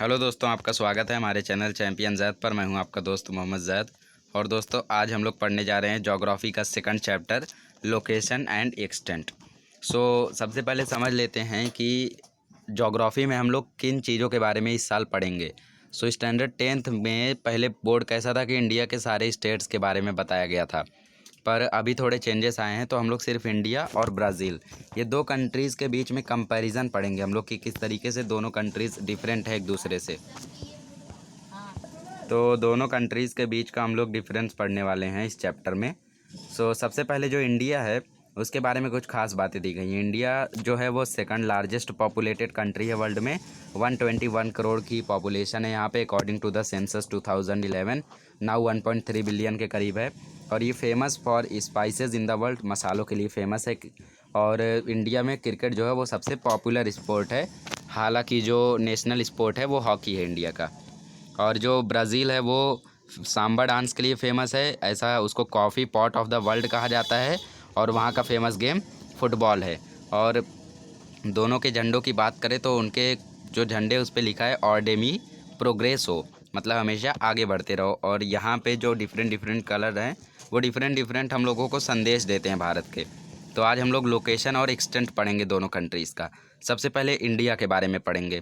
Hello दोस्तों, आपका स्वागत है हमारे चैनल चैंपियन जैद पर। मैं हूं आपका दोस्त मोहम्मद जैद। और दोस्तों, आज हम लोग पढ़ने जा रहे हैं ज्योग्राफी का second chapter, location and extent. सबसे पहले समझ लेते हैं कि ज्योग्राफी में हम लोग किन चीज़ों के बारे में इस साल पढ़ेंगे। स्टैंडर्ड 10th में पहले बोर्ड कैसा था कि इंडिया के सारे स्टेट्स के बारे में बताया गया था, पर अभी थोड़े चेंजेस आए हैं, तो हम लोग सिर्फ इंडिया और ब्राज़ील, ये दो कंट्रीज़ के बीच में कंपैरिजन पढ़ेंगे हम लोग कि किस तरीके से दोनों कंट्रीज़ डिफरेंट है एक दूसरे से। तो दोनों कंट्रीज़ के बीच का हम लोग डिफरेंस पढ़ने वाले हैं इस चैप्टर में। सबसे पहले जो इंडिया है उसके बारे में कुछ खास बातें दी गई हैं। इंडिया जो है वो सेकंड लार्जेस्ट पॉपुलेटेड कंट्री है वर्ल्ड में। 121 करोड़ की पॉपुलेशन है यहाँ पे according to the census 2011। Now 1.3 billion के करीब है। और ये famous for spices in the world, मसालों के लिए फेमस है। और इंडिया में क्रिकेट जो है वो सबसे पॉपुलर स्पोर्ट है। हालांकि जो नेशनल स्पोर्ट है वो हॉकी है इंडिया का। और जो ब्राज़ील है वो सांबा डांस के लिए फेमस है, ऐसा उसको coffee pot of the world कहा जाता है। और वहाँ का फेमस गेम फुटबॉल है। और दोनों के झंडों की बात करें तो उनके जो झंडे उस पर लिखा है ऑर्डेमी प्रोग्रेस हो, मतलब हमेशा आगे बढ़ते रहो। और यहाँ पे जो डिफरेंट डिफरेंट कलर हैं वो डिफरेंट डिफरेंट हम लोगों को संदेश देते हैं भारत के। तो आज हम लोग लोकेशन और एक्सटेंट पढ़ेंगे दोनों कंट्रीज़ का। सबसे पहले इंडिया के बारे में पढ़ेंगे।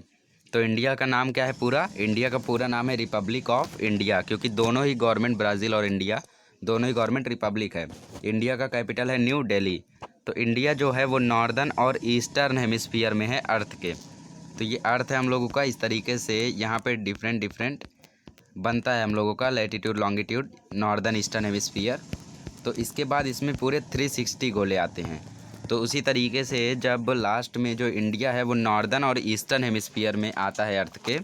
तो इंडिया का नाम क्या है पूरा? इंडिया का पूरा नाम है रिपब्लिक ऑफ इंडिया, क्योंकि दोनों ही गवर्नमेंट, ब्राज़ील और इंडिया दोनों ही गवर्नमेंट रिपब्लिक है। इंडिया का कैपिटल है न्यू दिल्ली। तो इंडिया जो है वो नॉर्दर्न और ईस्टर्न हेमिस्फीयर में है अर्थ के। तो ये अर्थ है हम लोगों का। इस तरीके से यहाँ पे डिफरेंट डिफरेंट बनता है हम लोगों का latitude longitude, northern eastern hemisphere. तो इसके बाद इसमें पूरे 360 गोले आते हैं। तो उसी तरीके से जब लास्ट में जो इंडिया है वो नॉर्दर्न और ईस्टर्न हेमिस्फीयर में आता है अर्थ के,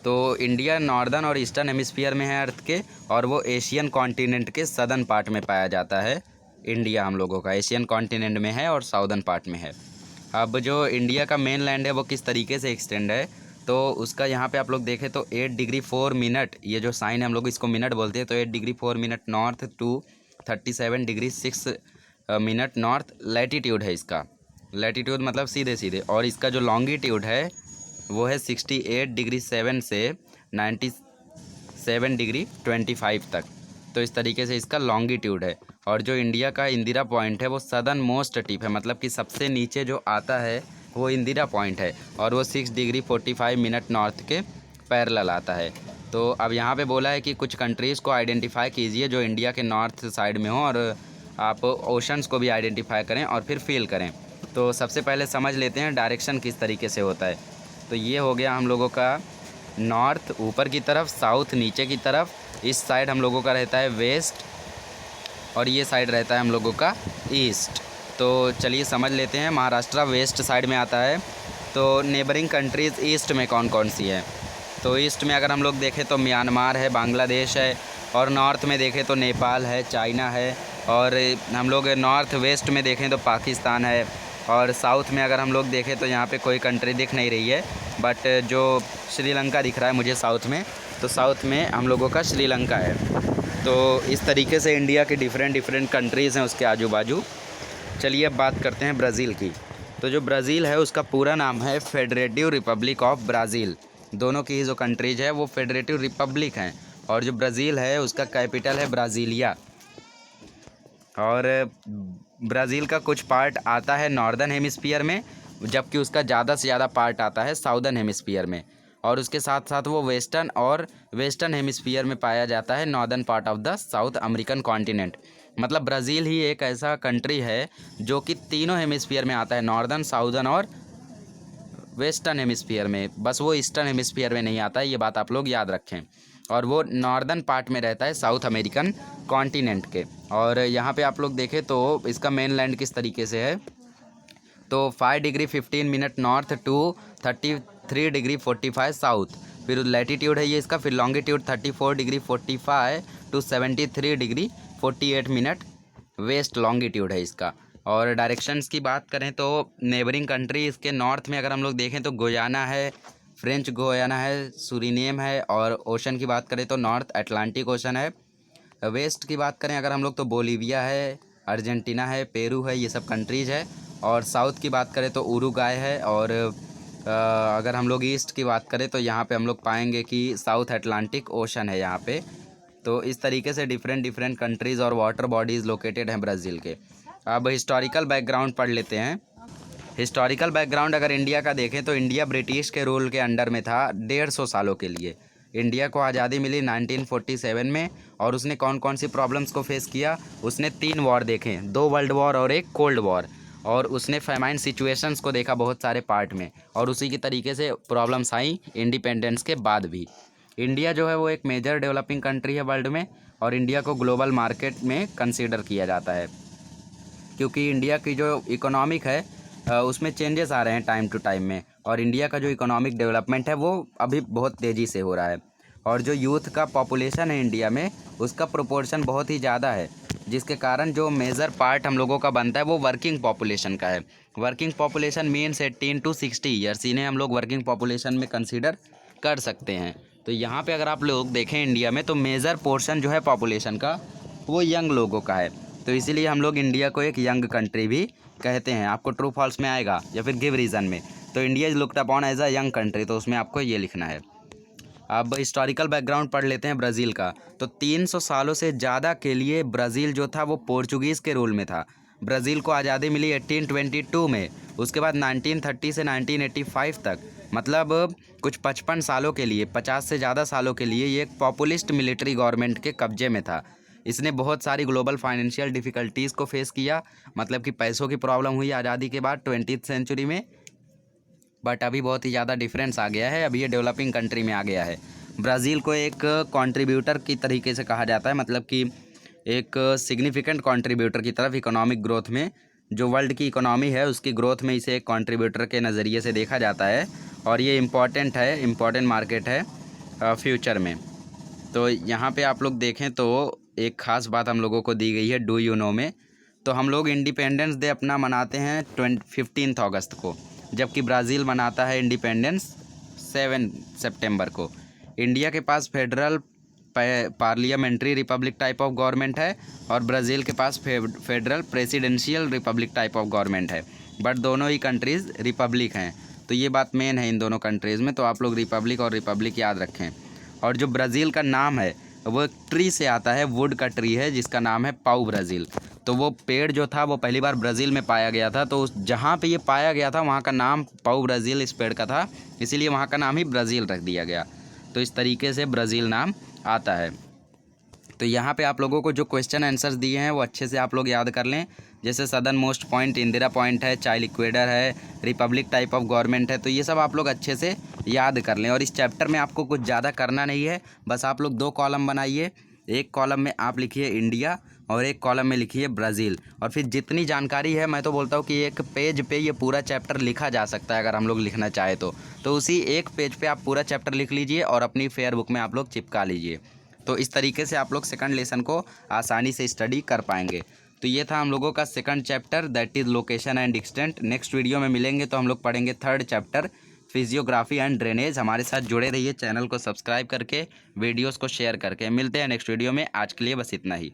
तो इंडिया नॉर्दर्न और ईस्टर्न हेमिस्फीयर में है अर्थ के। और वो एशियन कॉन्टिनेंट के सदर्न पार्ट में पाया जाता है। इंडिया हम लोगों का एशियन कॉन्टिनेंट में है और साउदर्न पार्ट में है। अब जो इंडिया का मेन लैंड है वो किस तरीके से एक्सटेंड है, तो उसका यहाँ पे आप लोग देखें तो 8 डिग्री 4 मिनट, ये जो साइन है हम लोग इसको मिनट बोलते हैं, तो 8 degree 4 minute north to 37 degree 6 minute north latitude है इसका। लैटिट्यूड मतलब सीधे सीधे। और इसका जो लॉन्गिट्यूड है वो है 68 डिग्री 7 से 97 डिग्री 25 तक। तो इस तरीके से इसका लॉन्गिट्यूड है। और जो इंडिया का इंदिरा पॉइंट है वो सदर्न मोस्ट टिप है, मतलब कि सबसे नीचे जो आता है वो इंदिरा पॉइंट है। और वो 6 डिग्री 45 मिनट नॉर्थ के पैरेलल आता है। तो अब यहाँ पे बोला है कि कुछ कंट्रीज़ को आइडेंटिफाई कीजिए जो इंडिया के नॉर्थ साइड में हो, और आप ओशंस को भी आइडेंटिफाई करें और फिर फील करें। तो सबसे पहले समझ लेते हैं डायरेक्शन किस तरीके से होता है। तो ये हो गया हम लोगों का नॉर्थ ऊपर की तरफ, साउथ नीचे की तरफ, इस साइड हम लोगों का रहता है वेस्ट, और ये साइड रहता है हम लोगों का ईस्ट। तो चलिए समझ लेते हैं। महाराष्ट्र वेस्ट साइड में आता है। तो नेबरिंग कंट्रीज़ ईस्ट में कौन कौन सी है? तो ईस्ट में अगर हम लोग देखें तो म्यांमार है, बांग्लादेश है। और नॉर्थ में देखें तो नेपाल है, चाइना है। और हम लोग नॉर्थ वेस्ट में देखें तो पाकिस्तान है। और साउथ में अगर हम लोग देखें तो यहाँ पे कोई कंट्री दिख नहीं रही है, बट जो श्रीलंका दिख रहा है मुझे साउथ में, तो साउथ में हम लोगों का श्रीलंका है। तो इस तरीके से इंडिया के डिफरेंट डिफरेंट कंट्रीज़ हैं उसके आजू बाजू। चलिए अब बात करते हैं ब्राज़ील की। तो जो ब्राज़ील है उसका पूरा नाम है फेडरेटिव रिपब्लिक ऑफ ब्राज़ील। दोनों की जो कंट्रीज़ है वो फेडरेटिव रिपब्लिक हैं। और जो ब्राज़ील है उसका कैपिटल है ब्राज़ीलिया। और ब्राज़ील का कुछ पार्ट आता है नॉर्दर्न हेमिस्फीयर में, जबकि उसका ज़्यादा से ज़्यादा पार्ट आता है साउदर्न हेमिस्फीयर में। और उसके साथ साथ वो वेस्टर्न हेमिस्फीयर में पाया जाता है, northern part of the south American continent. मतलब ब्राज़ील ही एक ऐसा कंट्री है जो कि तीनों हेमिस्फीयर में आता है, नॉर्दर्न, साउदर्न और वेस्टर्न हेमिस्फीयर में। बस वो ईस्टर्न हेमिस्फीयर में नहीं आता है, ये बात आप लोग याद रखें। और वो नॉर्दर्न पार्ट में रहता है साउथ अमेरिकन कॉन्टिनेंट के। और यहाँ पे आप लोग देखें तो इसका मेन लैंड किस तरीके से है, तो 5 degree 15 minute north to 33 degree 45 south. फिर लैटिट्यूड है ये इसका। फिर longitude 34 degree 45 to 73 degree 48 minute west longitude है इसका। और डायरेक्शंस की बात करें तो नेबरिंग कंट्री इसके नॉर्थ में अगर हम लोग देखें तो गुयाना है, फ्रेंच गुयाना है, सूरीनेम है। और ओशन की बात करें तो नॉर्थ अटलांटिक ओशन है। वेस्ट की बात करें अगर हम लोग तो बोलीविया है, अर्जेंटीना है, पेरू है, ये सब कंट्रीज़ है। और साउथ की बात करें तो उरुग्वाय है और अगर हम लोग ईस्ट की बात करें तो यहाँ पे हम लोग पाएंगे कि साउथ अटलांटिक ओशन है यहाँ पे। तो इस तरीके से डिफरेंट डिफरेंट कंट्रीज़ और वाटर बॉडीज़ लोकेटेड हैं ब्राज़ील के। अब हिस्टोरिकल बैकग्राउंड पढ़ लेते हैं। हिस्टोरिकल बैकग्राउंड अगर इंडिया का देखें तो इंडिया ब्रिटिश के रूल के अंडर में था 150 सालों के लिए। इंडिया को आज़ादी मिली 1947 में, और उसने कौन कौन सी प्रॉब्लम्स को फेस किया? उसने 3 वॉर देखे, 2 वर्ल्ड वॉर और एक कोल्ड वॉर, और उसने फेमाइन सिचुएशंस को देखा बहुत सारे पार्ट में, और उसी की तरीके से प्रॉब्लम्स आई इंडिपेंडेंस के बाद भी। इंडिया जो है वो एक मेजर डेवलपिंग कंट्री है वर्ल्ड में, और इंडिया को ग्लोबल मार्केट में कंसीडर किया जाता है, क्योंकि इंडिया की जो इकोनॉमिक है उसमें चेंजेस आ रहे हैं टाइम टू टाइम में, और इंडिया का जो इकोनॉमिक डेवलपमेंट है वो अभी बहुत तेज़ी से हो रहा है। और जो यूथ का पॉपुलेशन है इंडिया में, उसका प्रोपोर्शन बहुत ही ज़्यादा है, जिसके कारण जो मेजर पार्ट हम लोगों का बनता है वो वर्किंग पॉपुलेशन का है। Working population means 18 to 60 years, इन्हें हम लोग वर्किंग पॉपुलेशन में कंसीडर कर सकते हैं। तो यहाँ पे अगर आप लोग देखें इंडिया में, तो मेजर पोर्शन जो है पॉपुलेशन का वो यंग लोगों का है। तो इसीलिए हम लोग इंडिया को एक यंग कंट्री भी कहते हैं। आपको ट्रू फॉल्स में आएगा या फिर गिव रीज़न में, तो India is looked upon as a young country, तो उसमें आपको ये लिखना है। अब हिस्टोरिकल बैकग्राउंड पढ़ लेते हैं ब्राज़ील का। तो 300 सालों से ज़्यादा के लिए ब्राज़ील जो था वो पोर्चुगीज़ के रूल में था। ब्राज़ील को आज़ादी मिली 1822 में, उसके बाद 1930 से 1985 तक, मतलब कुछ 55 सालों के लिए, 50 से ज़्यादा सालों के लिए ये एक पॉपुलिस्ट मिलिट्री गवर्नमेंट के कब्जे में था। इसने बहुत सारी ग्लोबल फाइनेंशियल डिफ़िकल्टीज़ को फेस किया, मतलब कि पैसों की प्रॉब्लम हुई आज़ादी के बाद 20th सेंचुरी में, बट अभी बहुत ही ज़्यादा डिफरेंस आ गया है, अभी ये डेवलपिंग कंट्री में आ गया है। ब्राज़ील को एक कंट्रीब्यूटर की तरीके से कहा जाता है, मतलब कि एक सिग्निफिकेंट कंट्रीब्यूटर की तरफ इकोनॉमिक ग्रोथ में, जो वर्ल्ड की इकोनॉमी है उसकी ग्रोथ में इसे एक कंट्रीब्यूटर के नज़रिए से देखा जाता है, और ये इम्पॉर्टेंट है, इम्पॉर्टेंट मार्केट है फ्यूचर में। तो यहाँ पे आप लोग देखें तो एक ख़ास बात हम लोगों को दी गई है डू यू नो में। तो हम लोग इंडिपेंडेंस डे अपना मनाते हैं 15 अगस्त को, जबकि ब्राज़ील मनाता है इंडिपेंडेंस 7 सितंबर को। इंडिया के पास federal parliamentary republic type of government है, और ब्राज़ील के पास federal presidential republic type of government है, बट दोनों ही कंट्रीज़ रिपब्लिक हैं। तो ये बात मेन है इन दोनों कंट्रीज़ में, तो आप लोग रिपब्लिक और रिपब्लिक याद रखें। और जो ब्राज़ील का नाम है वो एक ट्री से आता है, वुड का ट्री है जिसका नाम है पाउ ब्राज़ील। तो वो पेड़ जो था वो पहली बार ब्राज़ील में पाया गया था, तो उस जहाँ पे ये पाया गया था वहाँ का नाम पाउ ब्राज़ील इस पेड़ का था, इसीलिए वहाँ का नाम ही ब्राज़ील रख दिया गया। तो इस तरीके से ब्राज़ील नाम आता है। तो यहाँ पे आप लोगों को जो क्वेश्चन आंसर्स दिए हैं वो अच्छे से आप लोग याद कर लें। जैसे southern most point Indira point है, चाइल्ड इक्वेडर है, रिपब्लिक टाइप ऑफ गवर्नमेंट है, तो ये सब आप लोग अच्छे से याद कर लें। और इस चैप्टर में आपको कुछ ज़्यादा करना नहीं है, बस आप लोग 2 कॉलम बनाइए। एक कॉलम में आप लिखिए इंडिया और एक कॉलम में लिखिए ब्राज़ील, और फिर जितनी जानकारी है मैं तो बोलता हूँ कि एक पेज पे ये पूरा चैप्टर लिखा जा सकता है अगर हम लोग लिखना चाहे तो उसी एक पेज पे आप पूरा चैप्टर लिख लीजिए और अपनी फेयर बुक में आप लोग चिपका लीजिए। तो इस तरीके से आप लोग सेकंड लेसन को आसानी से स्टडी कर पाएंगे। तो ये था हम लोगों का second chapter, that is location and extent. Next video में मिलेंगे तो हम लोग पढ़ेंगे third chapter, physiography and drainage. हमारे साथ जुड़े रहिए, चैनल को सब्सक्राइब करके, वीडियोस को शेयर करके। मिलते हैं नेक्स्ट वीडियो में, आज के लिए बस इतना ही।